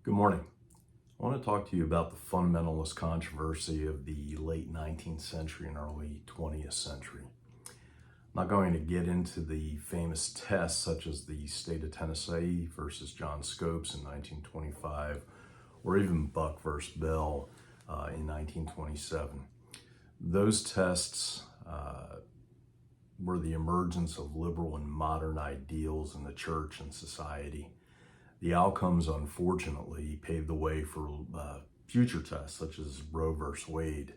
Good morning. I want to talk to you about the fundamentalist controversy of the late 19th century and early 20th century. I'm not going to get into the famous tests such as the state of Tennessee versus John Scopes in 1925, or even Buck versus Bell in 1927. Those tests were the emergence of liberal and modern ideals in the church and society. The outcomes, unfortunately, paved the way for future tests, such as Roe versus Wade.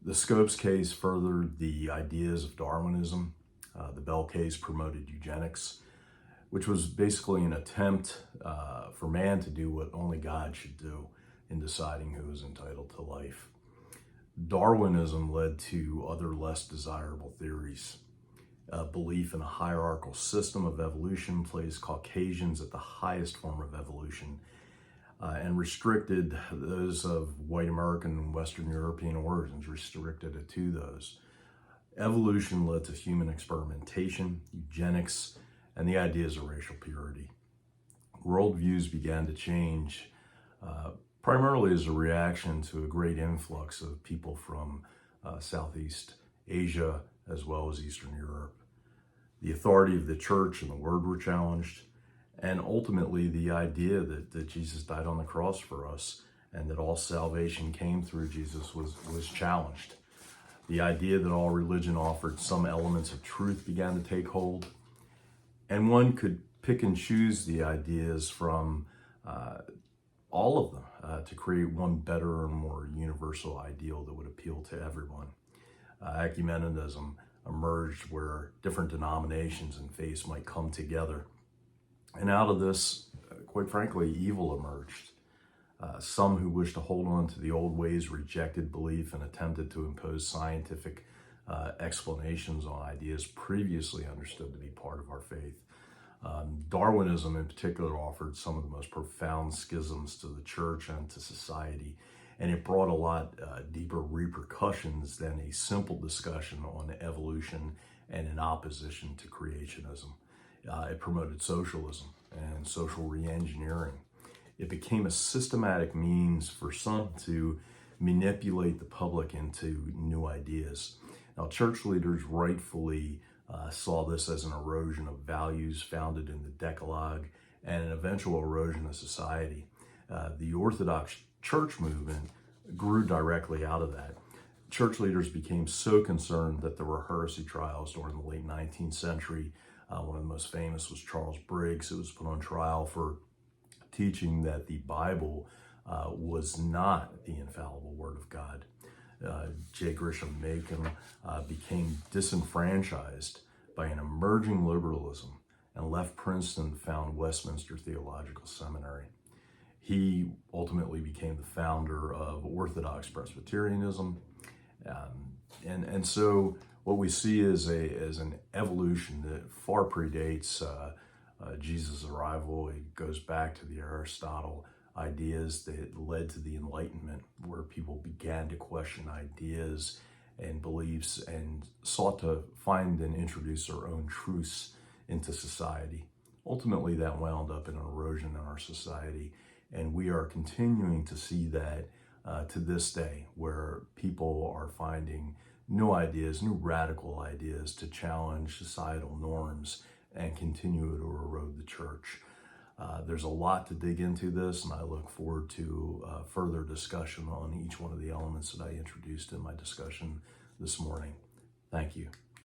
The Scopes case furthered the ideas of Darwinism. The Bell case promoted eugenics, which was basically an attempt for man to do what only God should do in deciding who is entitled to life. Darwinism led to other less desirable theories. Belief in a hierarchical system of evolution placed Caucasians at the highest form of evolution and restricted those of white American and Western European origins, restricted it to those. Evolution led to human experimentation, eugenics, and the ideas of racial purity. Worldviews began to change primarily as a reaction to a great influx of people from Southeast Asia as well as Eastern Europe. The authority of the church and the word were challenged, and ultimately the idea that Jesus died on the cross for us and that all salvation came through Jesus was challenged. The idea that all religion offered some elements of truth began to take hold, and one could pick and choose the ideas from all of them to create one better and more universal ideal that would appeal to everyone. Ecumenism emerged where different denominations and faiths might come together. And out of this, quite frankly, evil emerged. Some who wished to hold on to the old ways rejected belief and attempted to impose scientific explanations on ideas previously understood to be part of our faith. Darwinism in particular offered some of the most profound schisms to the church and to society, and it brought a lot deeper repercussions than a simple discussion on evolution and in opposition to creationism. It promoted socialism and social re-engineering. It became a systematic means for some to manipulate the public into new ideas. Now, church leaders rightfully saw this as an erosion of values founded in the Decalogue and an eventual erosion of society. The Orthodox church movement grew directly out of that. Church leaders became so concerned that there were heresy trials during the late 19th century. One of the most famous was Charles Briggs, who was put on trial for teaching that the Bible was not the infallible Word of God. J. Grisham Machen became disenfranchised by an emerging liberalism and left Princeton to found Westminster Theological Seminary. He ultimately became the founder of Orthodox Presbyterianism. And so what we see is an evolution that far predates Jesus' arrival. It goes back to the Aristotle ideas that led to the Enlightenment, where people began to question ideas and beliefs and sought to find and introduce their own truths into society. Ultimately, that wound up in an erosion in our society. And we are continuing to see that to this day, where people are finding new ideas, new radical ideas to challenge societal norms and continue to erode the church. There's a lot to dig into this, and I look forward to further discussion on each one of the elements that I introduced in my discussion this morning. Thank you.